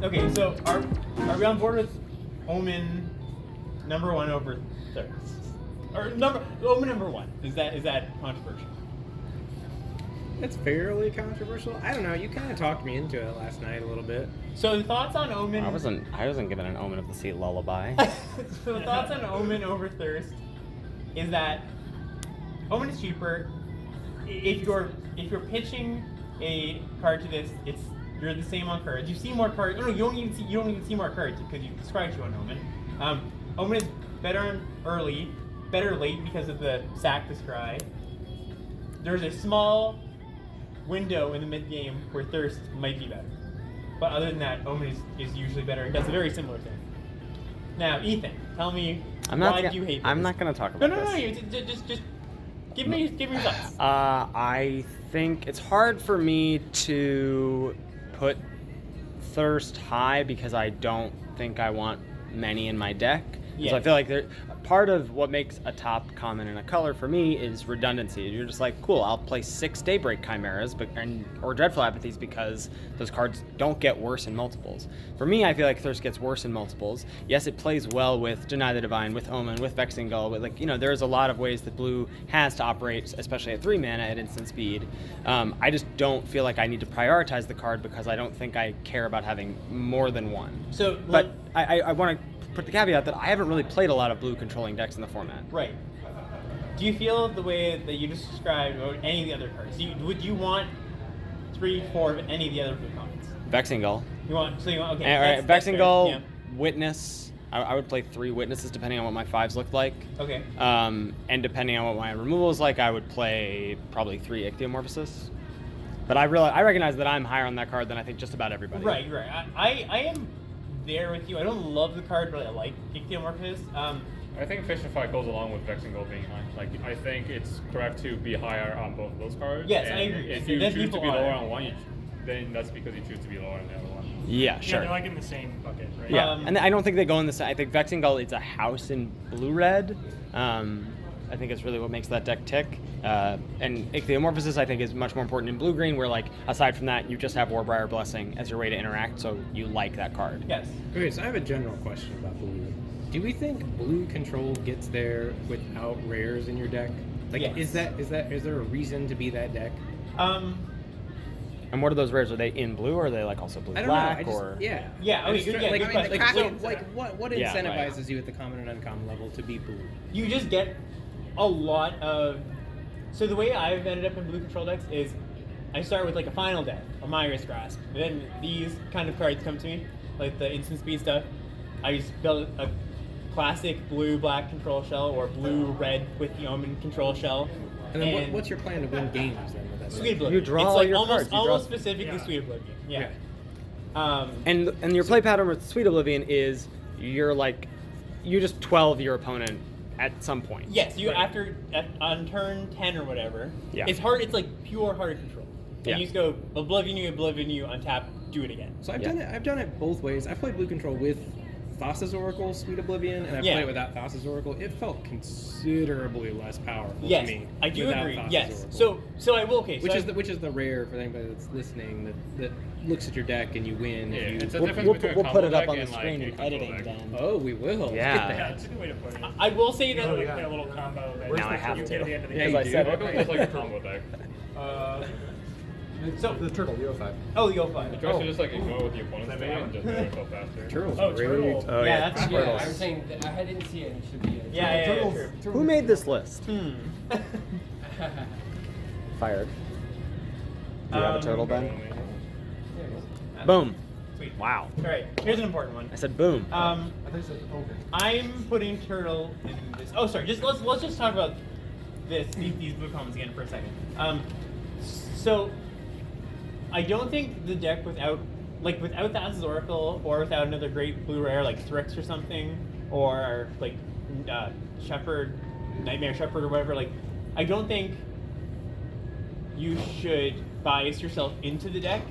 Okay, so are we on board with Omen number 1 over Theros? Or Omen number 1? Is that controversial? It's fairly controversial. I don't know. You kind of talked me into it last night a little bit. So the thoughts on Omen? I wasn't given an Omen of the Sea lullaby. So the thoughts on Omen over Thirst is that Omen is cheaper. If you're pitching a card to this, you're the same on cards. You see more cards. No, you don't even see more cards because you scry 2 on Omen. Omen is better on early, better late because of the sack to scry. There's a small window in the mid game where Thirst might be better, but other than that, Omen is usually better. It does a very similar thing. Now, Ethan, tell me why do you hate this? I'm not going to talk about this. No. Just give me your thoughts. I think it's hard for me to put Thirst high because I don't think I want many in my deck. Yes. So I feel like part of what makes a top common in a color for me is redundancy. You're just like, cool, I'll play 6 Daybreak Chimeras or Dreadful Apathies because those cards don't get worse in multiples. For me, I feel like Thirst gets worse in multiples. Yes, it plays well with Deny the Divine, with Omen, with Vexing Gull, but there's a lot of ways that blue has to operate, especially at 3 mana at instant speed. I just don't feel like I need to prioritize the card because I don't think I care about having more than one. But I want to put the caveat that I haven't really played a lot of blue controlling decks in the format. Right. Do you feel the way that you just described about any of the other cards? Would you want 3, 4 of any of the other blue commons? Vexing Gull. Okay. All right, Vexing Gull, yeah. Witness. I would play 3 Witnesses depending on what my 5s looked like. Okay. And depending on what my removal is like, I would play probably 3 Ichthyomorphosis. But I recognize that I'm higher on that card than I think just about everybody. Right. I am there with you. I don't love the card, but I like Ichthyomorphosis. I think Fisherfight goes along with Vexing Gold being high. I think it's correct to be higher on both of those cards. Yes, I agree. If you choose to be lower on one, then that's because you choose to be lower on the other one. Yeah, sure. Yeah, they're in the same bucket, right? Yeah, and I don't think they go in the same. I think Vexing Gull, it's a house in blue-red. I think it's really what makes that deck tick. And Ichthyomorphosis, I think, is much more important in blue-green, where, aside from that, you just have Warbriar Blessing as your way to interact, so you like that card. Yes. Okay, so I have a general question about blue. Do we think blue control gets there without rares in your deck? Yes. Is there a reason to be that deck? And what are those rares? Are they in blue, or are they also blue black? Yeah. Yeah. Okay. Good question. What incentivizes you at the common and uncommon level to be blue? You just get a lot of. So the way I've ended up in blue control decks is, I start with a Final Death, a Myra's Grasp. Then these kind of cards come to me, like the instant speed stuff. I just build a classic blue-black control shell or blue-red with the Omen control shell. And then what's your plan to win games then with that? Sweet Oblivion. You draw all your cards. Almost specifically Sweet Oblivion. Yeah. And your play pattern with Sweet Oblivion is you just 12 your opponent at some point. Yes, on turn 10 or whatever. Yeah. It's hard. It's pure hard control. And you just go Oblivion you, untap, do it again. So I've done it both ways. I've played blue control with Thassa's Oracle, Sweet Oblivion, and I've played it without Thassa's Oracle. It felt considerably less powerful to me. I do agree. Thassa's Yes. Oracle. So I will. Okay. Which is the rare for anybody that's listening that looks at your deck and you win. Yeah, if you, it's a difference between we'll put it up on the and, screen in editing deck. then. Oh, we will. Yeah. That's a good way to put it. I will say that. Play a little combo. That Now I have you to. get at the end of the Yeah, game. I said Oracle is like a combo deck. So the turtle, the 05. Oh, the 05. You tries to just ignore what the opponent's doing and just do it so faster. Turtles. Oh, great. turtle. Oh, Yeah, that's Yeah, turtles. I was saying that I didn't see it. It should be. Yeah, true. Who made this list? Fired. Do you have a turtle, Ben? Boom. Sweet. Wow. All right. Here's an important one. I said boom. I think you said okay. I'm putting turtle in this. Oh, sorry. Let's just talk about these blue commons again for a second. So I don't think the deck without Thassa's Oracle or without another great blue rare like Thrix or something, or Shepherd, Nightmare Shepherd or whatever. I don't think you should bias yourself into the deck.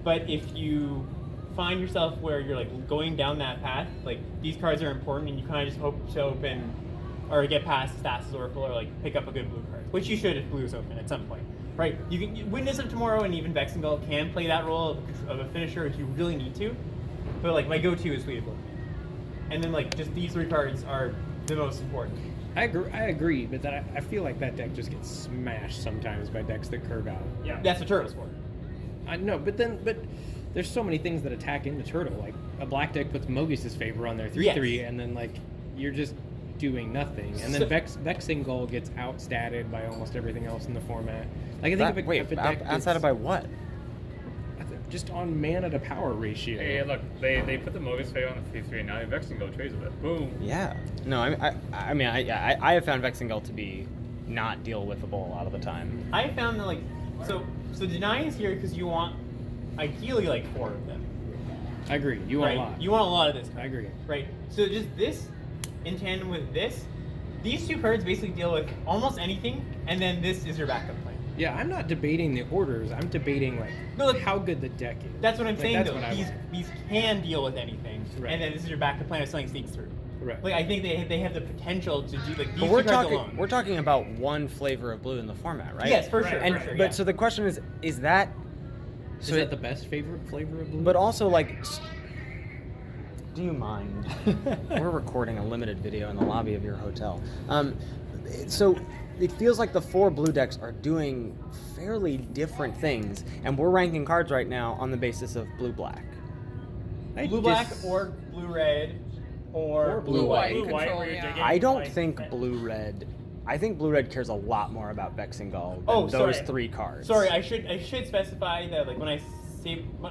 But if you find yourself where you're like going down that path, like these cards are important, and you kind of just hope to open or get past Stasis Oracle or like pick up a good blue card, which you should if blue is open at some point, right? You can Witness of Tomorrow and even Vexengull can play that role of a finisher if you really need to, but like my go-to is Fleet of Oblivion, and then like just these 3 cards are the most important. I agree, but that I feel like that deck just gets smashed sometimes by decks that curve out. Yeah. That's what Turtle's for. I know, but there's so many things that attack into Turtle. Like a black deck puts Mogus' Favor on their 3/3, Yes. and then like you're just doing nothing. And then Vexengull gets outstatted by almost everything else in the format. Like I think if a deck outside of by what? just on mana to power ratio. Hey, look, they put the Mogus Favor on the 3/3, now Vexengull trades with it. Boom. Yeah. No, I have found Vexengull to be not deal withable a lot of the time. I found that like so Deny is here because you want ideally like 4 of them. I agree. You want right? a lot. You want a lot of this card. I agree. Right. So just this in tandem with this, these 2 cards basically deal with almost anything, and then this is your backup plan. Yeah, I'm not debating the orders. I'm debating like how good the deck is. That's what I'm saying that's though. what I want. These can deal with anything, Right. and then this is your backup plan if something sneaks through. Right. Like I think they have the potential to do like these But we're 2 cards talking alone. we're talking about one flavor of blue in the format, right? Yes, for Right. sure. And for sure, but yeah. so the question is that Is that the best favorite flavor of blue? But also, like, do you mind? We're recording a limited video in the lobby of your hotel. So it feels like the 4 blue decks are doing fairly different things, and we're ranking cards right now on the basis of blue-black. blue black or blue red or blue white. Blue white, Control, where you're yeah. digging, I don't like, think that- blue-red. I think blue-red cares a lot more about Vexengull than Oh, those sorry. 3 cards. Sorry, I should specify that like when I say my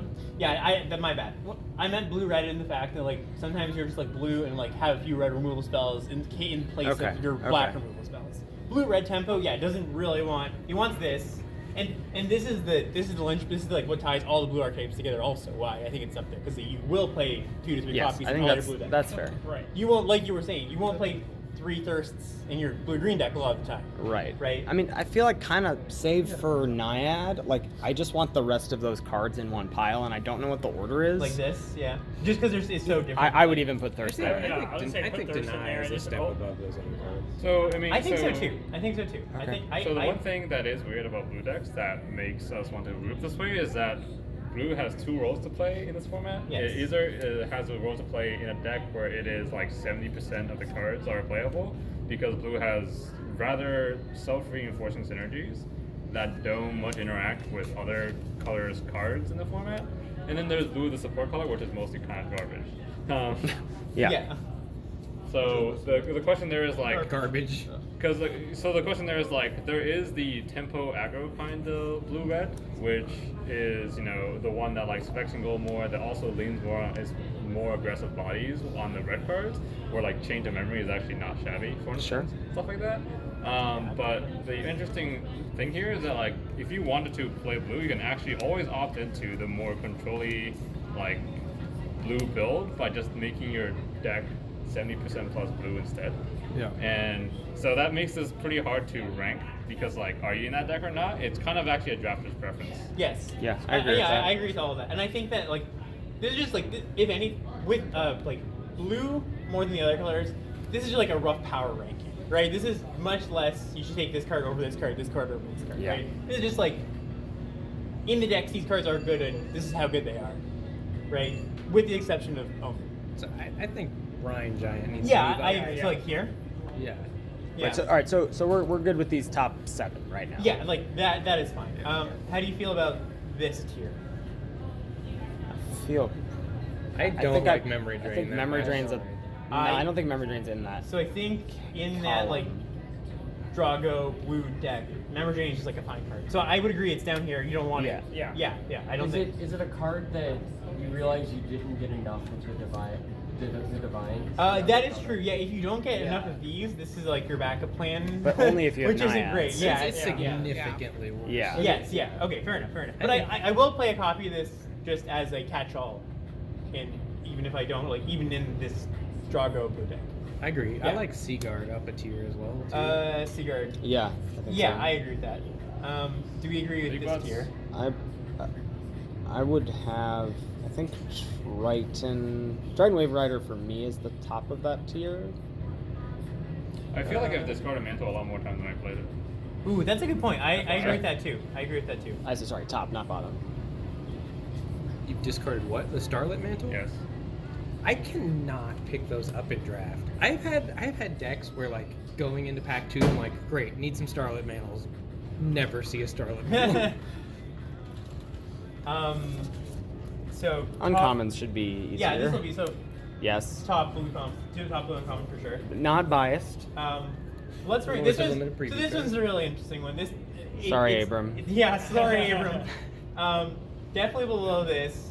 bad. I meant blue red in the fact that like sometimes you're just like blue and like have a few red removal spells in place Okay, of your okay. black removal spells. Blue red tempo, yeah, doesn't really want. He wants this, and this is the lynch. This is like what ties all the blue archetypes together. Also, why I think it's up there because you will play 2 to 3 Yes, copies I in think all your blue decks. that's fair. Right. You won't, like you were saying, you won't play 3 thirsts in your blue green deck a lot of the time. Right. Right. I mean, I feel like kind of save for Naiad. Like, I just want the rest of those cards in one pile, and I don't know what the order is. Like this, yeah. Just because it's so different. I would even put Thirst I there. think- I would say I put think Thirst in Deny there is a and step just- above those other cards. So, I mean, I think so too. I think so too. I Okay. think So the one thing that is weird about blue decks that makes us want to group this way is that blue has 2 roles to play in this format. Yes. It either has a role to play in a deck where it is like 70% of the cards are playable, because blue has rather self-reinforcing synergies that don't much interact with other colors' cards in the format. And then there's blue, the support color, which is mostly kind of garbage. Yeah. So the question there is like, Garbage. because so the question there is like, there is the tempo aggro kind of blue red, which is the one that likes Vexengull more, that also leans more on its more aggressive bodies on the red cards, where like Change of Memory is actually not shabby, for instance, stuff like that. But the interesting thing here is that like, if you wanted to play blue, you can actually always opt into the more control-y like blue build by just making your deck 70% plus blue instead. Yeah. And so that makes this pretty hard to rank, because like, are you in that deck or not? It's kind of actually a drafter's preference. Yes. Yeah, I agree with that. I agree with all of that, and I think that like this is just like if any with like blue more than the other colors, this is just like a rough power ranking, right? This is much less. You should take this card over this card over this card, Yeah. right? This is just like in the decks, these cards are good, and this is how good they are, right? With the exception of Omen. So I think Ryan Giant needs Yeah, to move I up. so like here. Yeah. Yeah. Right, so, all right, so we're good with these top 7 right now. Yeah, like that is fine. How do you feel about this tier? I feel. I don't think like Memory Drain. I think that Memory much. Drain's a. No, I don't think Memory Drain's in that. So I think in that like Drago blue deck, Memory Drain is just like a fine card. So I would agree it's down here. You don't want it. Yeah. Yeah. I don't Is think. it a card that you realize you didn't get enough with the divine? The divine. That is true. Yeah, if you don't get Yeah. enough of these, this is like your backup plan. But only if you have which isn't Naiads. great. Yeah, It's yeah. significantly worse. Yeah. Yes. Yeah. Okay. Fair enough. But I will play a copy of this just as a catch-all, and even if I don't even in this Drago blue deck. I agree. Yeah. I like Seaguard up a tier as well. Too. Sigurd. Yeah. I think Yeah, so. I agree with that. Do we agree with Big this butts. tier? I would have, I think, Triton Wave Rider for me is the top of that tier. I feel like I've discarded Mantle a lot more times than I played it. Ooh, that's a good point. I agree with that too. I said sorry, top, not bottom. You've discarded what? The Starlit Mantle? Yes. I cannot pick those up in draft. I've had decks where like going into pack 2, I'm like, great, need some Starlit Mantles. Never see a Starlit Mantle. So Uncommons should be easier. Yeah, this will be so Yes. top blue uncommon for sure. Not biased. Let's read Or this is it one. limited So preview this card? one's a really interesting one. Sorry, it's- Abram. Yeah, sorry, Abram. Definitely below this.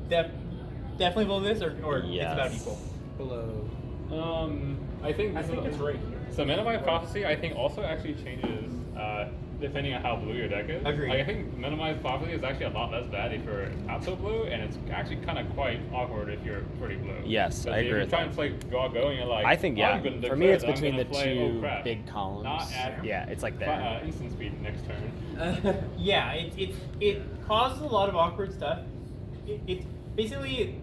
Definitely below this, or it's about Yes. equal. Below. I think it's right here. So Mana by Prophecy, I think also actually changes depending on how blue your deck is. Agreed. Like, I think Minimize Prophecy is actually a lot less bad if you're not so blue, and it's actually kind of quite awkward if you're pretty blue. Yes, I agree If you with try that. and play go, and you're like, I think, "Oh, yeah. I'm gonna For me, it's declare that between I'm the gonna play, two oh, crap. big columns. Not at Yeah, it's like there. instant speed next turn. Yeah, it causes a lot of awkward stuff. It basically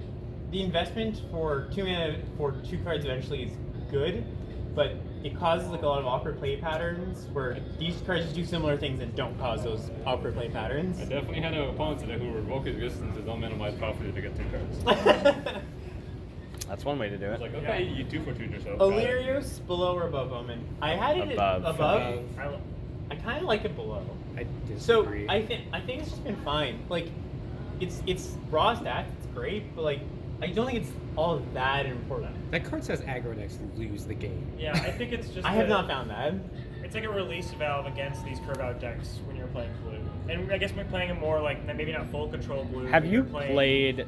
the investment for 2 mana for 2 cards eventually is good, but it causes like a lot of awkward play patterns where these cards just do similar things and don't cause those awkward play patterns. I definitely had an opponent today who revoked existence and don't minimize Prophecy to get 2 cards. That's one way to do I was it. like, okay, you 2-for-2 yourself. Got it. Illyrios below or above Omen? I had it Above. above. I, I kind of like it below. I So disagree. I think it's just been fine. Like, it's raw stats. It's great, but like I don't think it's all that important. That card says aggro decks lose the game. yeah, I think it's just. I have not found that. It's like a release valve against these curve out decks when you're playing blue, and I guess we're playing a more like maybe not full control blue. Have but you you're playing- played?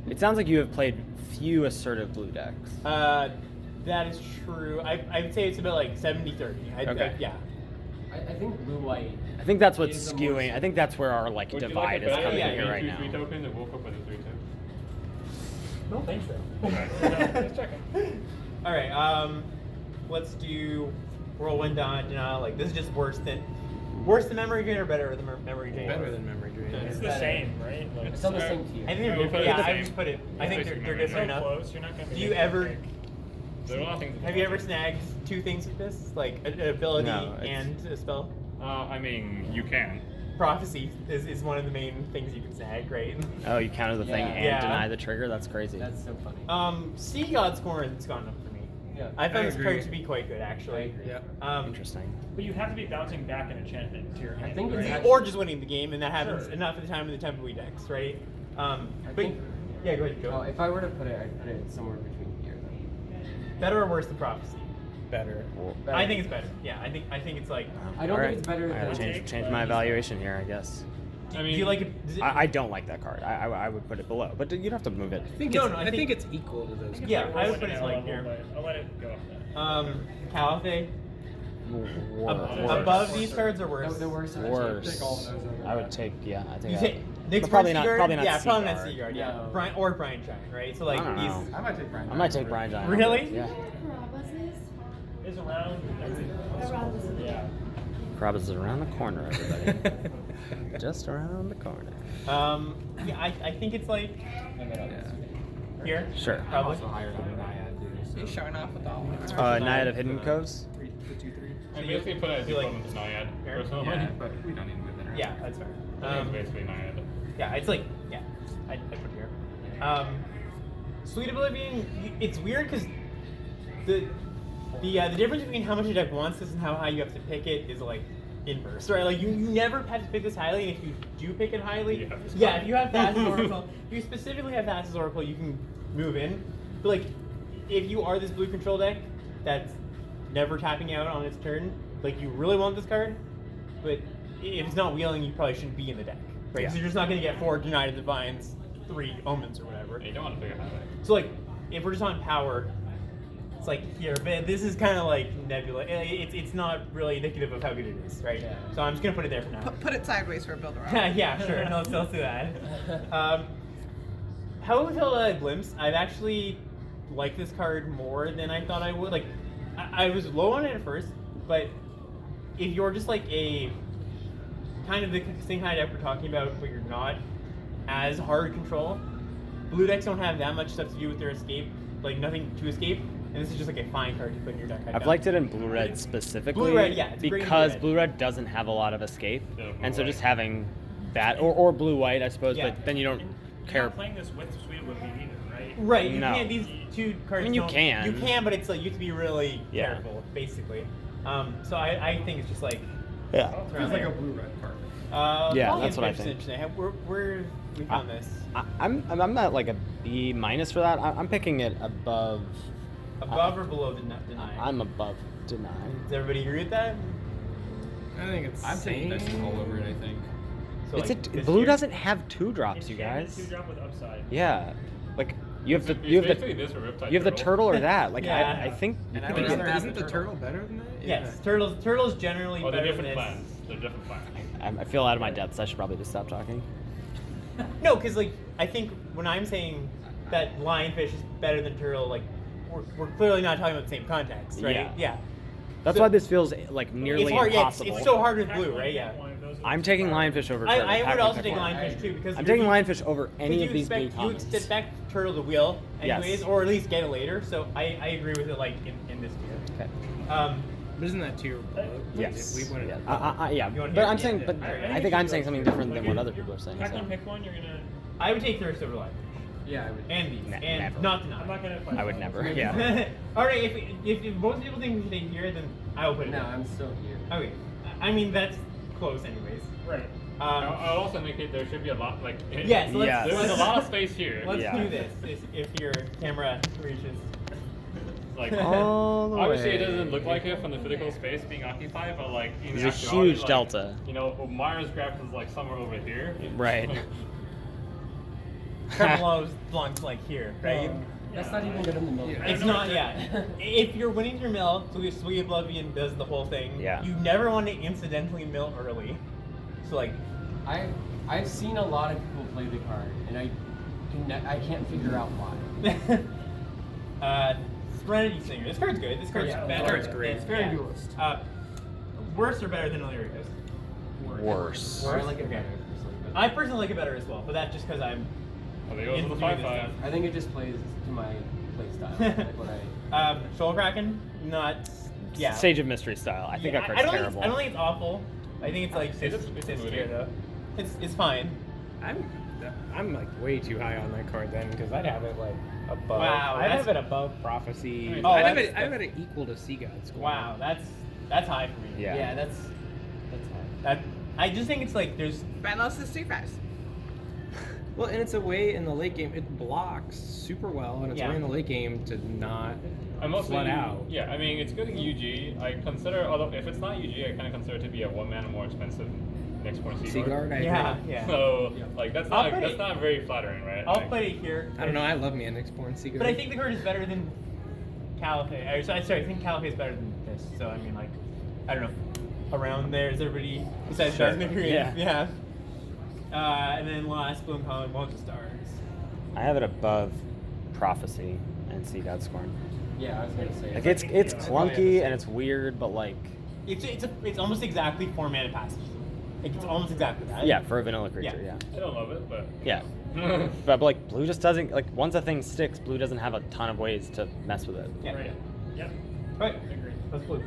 It sounds like you have played few assertive blue decks. That is true. I would say it's about like 70-30. Okay. Yeah. I think blue white. I think that's what's is the skewing. most- I think that's where our like Would you divide like it is better coming yeah, if here you right had 2/3 now. tokens and woke up with a 3/2? No, thanks though. Okay. Just checking. All right. Let's do Whirlwind Denial. Like this is just worse than Memory Drain or better than Memory Drain? Better than Memory Drain. Yeah. It's the same, right? Like, It's on the same tier. I think Yeah, they're we put it yeah. the I same. just put it. I think Basically they're Memory good so for enough. close. You're not gonna. Do you ever? There are a lot of things. Have you ever snagged 2 things with this, like an ability No, it's- and a spell? I mean, you can. Prophecy is one of the main things you can snag, right? Oh, you counter the thing Yeah. and Yeah. deny the trigger. That's crazy. That's so funny. Sea God's Corn's gone up for me. Yeah. I found I this agree. card to be quite good, actually. I agree. Yeah. Interesting. But you have to be bouncing back an enchantment to your hand. I think it's right? actually- Or just winning the game, and that happens Sure. enough of the time in the Temple decks, right? But think- yeah, go ahead, Joe. Oh, if I were to put it, I'd put it somewhere between here. Better or worse than Prophecy? Better. Better. I think it's better. Yeah, I think it's like. I don't Alright. think it's better I gotta than change my evaluation here, I guess. Do you like it? Does it I don't like that card. I would put it below, but you don't have to move it. I think No, it's, no, I I think think- it's equal to those. Yeah, cards. I would put it At like level, here. but I'll let it go off that. Caliphate. Worse. Above these cards or worse? The worst. Worse. Take all of those over. I would take. Yeah, I think. You I take would. Nick's But probably not. Seaguard? Probably not. Yeah, probably not Seaguard. Seaguard. Yeah, No. Brian or Brian Shine, right? So like I don't these. know. I might take Brian. I might take Brian Giant. Really? Yeah. Is around. Yeah. Carabas is around the corner, everybody. Just around the corner. Yeah, I think it's like here. Sure. I'm Probably. also higher than Naiad, dude. So. He's showing off with all. Naiad of Hidden Coves. I basically put it as you like- equivalent to Naiad, Fair? personally. Yeah, but we don't need to move that around. Yeah, that's fair. I think it's basically Naiad. Yeah, it's like yeah. I put it here. Sweet Oblivion. It's weird because the difference between how much your deck wants this and how high you have to pick it is like inverse, right? Like you never have to pick this highly, and if you do pick it highly, You have to yeah, if you have Thassa's Oracle, if you specifically have Thassa's Oracle, you can move in. But like, if you are this blue control deck that's never tapping out on its turn, like you really want this card, but if it's not wheeling, you probably shouldn't be in the deck, right? Yeah. So you're just not going to get 4 Denied Divines, 3 Omens or whatever. And you don't want to figure it out. So like, if we're just on power, it's like here, but this is kind of like nebula. It's not really indicative of how good it is, right? Yeah. So I'm just gonna put it there for now. Put it sideways for a build around. Yeah, sure. Let's do that. How we feel Glimpse? I've actually liked this card more than I thought I would. Like, I was low on it at first, but if you're just like a kind of the same kind of deck we're talking about, but you're not as hard control. Blue decks don't have that much stuff to do with their escape, like nothing to escape, and this is just like a fine card to put in your deck. I've liked it in blue-red specifically. Blue-red, yeah, it's great in because blue-red. blue-red doesn't have a lot of escape, Yeah, and so blue-white. just having that, or blue-white, I suppose, Yeah. but then you don't And you're care. not playing this with Sweet Oblivion either, right? Right, you No. can't. These two cards. I mean, you don't- can. You can, but it's like you have to be really Yeah. careful, basically. So I think it's just like. Yeah. it's Feels around like there. a blue-red card. Yeah, Volume that's what I Pitch is think. interesting. Where we found this? I'm not like a B minus for that. I'm picking it above. Above or below the deny? I'm above deny. Does everybody agree with that? I think it's I'm taking this same. all over it, I think. So It's like, this blue year? doesn't have two drops, It's you Shannon guys. 2-drop with upside. Yeah, like you have the It's you have basically the this or Riptide you have the turtle or that. Like Yeah. I think. And I But would isn't, rather have isn't the the turtle better than that? Yes, turtles generally Oh, they're better than different this. plans. They're different plans. I feel out of my depths. I should probably just stop talking. No, because like I think when I'm saying that lionfish is better than turtle, like we're clearly not talking about the same context, right? Yeah. That's So- why this feels like nearly it's hard. impossible. Yeah, it's so hard with Pack blue, one, right? pick Yeah. one of those. I'm taking lionfish over turtle. I Pack would one, also pick take one. lionfish too because I'm you're- taking lionfish over any you of these blue expect, you commons. expect turtle to wheel Yes. anyways, or at least get it later. So I agree with it like in this tier. Okay. But isn't that tier below? Yes. We went Yeah. above. Yeah. You wanna But hear I'm it? saying, Yeah, but yeah. I think I'm saying something different than Like, what if other you're- people are saying. Pack so. one, pick one. You're gonna. I would take thirst over lionfish Yeah, I would. and these and Never. not deny. I'm not gonna. Fight I would those. never. Yeah. All right, if most people think we should take here, then I will put it. No, in. I'm still here. Okay, I mean that's close anyways. Right. I'll also indicate there should be a lot like. Yes, let's, Yes. There's let's, a lot of space here. let's Yeah. do this if your camera reaches. Like All the obviously it way. doesn't look like it from the physical space being occupied, but like in There's a actuality, huge like, delta. You know, Mars graph is like somewhere over here. Right. Carmelos belongs like here, right? That's not even good in the middle. Yeah. It's not, yeah. If you're winning your mill, so your Sweet Oblivion does the whole thing. Yeah. You never want to incidentally mill early. So like, I've seen a lot of people play the card, and I can't figure out why. Serenity Singer. This card's good. This card's Yeah, better. card's great. It's very Yeah. duelist. Worse or better than Illyrios? Worse. I like it Okay. better. personally, but I personally like it better as well, but that's just because I'm. Oh, they go for into the doing 5/5. this I think it just plays to my play style. Like what I. Soul Kraken, not. Yeah. Sage of Mystery style. I think Yeah, that card's I don't terrible. Think I don't think it's awful. I think it's like It's it's moody. here though. It's fine. I'm like way too high on that card then because I'd have it like above. Wow, I'd that's- have it above Prophecy. Oh, I'd have that's- it. I'd have it equal to Sea God score. Wow, that's high for me. Yeah. that's That's that. I just think it's like there's. Benlos is too fast. Well, and it's a way in the late game. It blocks super well, and it's a Yeah. way in the late game to not I'm mostly, flood out. Yeah, I mean it's good in UG. I consider, although if it's not UG, I kind of consider it to be a 1 mana more expensive next point Sea Guard. I Yeah, agree. yeah. So like that's I'll not put that's it- not very flattering, right? I'll Like, put it here. I don't know. I love me an Exporn Sea Guard. But I think the card is better than Caliphate. Sorry, I think Caliphate is better than this. So I mean, like, I don't know. Around there is everybody besides Sure. Jasmine Green. Yeah. Yeah. And then last, Bloom Common, Multi Stars. I have it above Prophecy and Sea God Scorn. Yeah, I was gonna say. Like it's clunky and it's weird, but like It's almost exactly 4 mana passage. Like it's almost exactly that. yeah, for a vanilla creature, Yeah. yeah. I don't love it, but Yeah. But like blue just doesn't like once a thing sticks, blue doesn't have a ton of ways to mess with it. Yeah. Right. Yep. Right. Agreed. That's blue.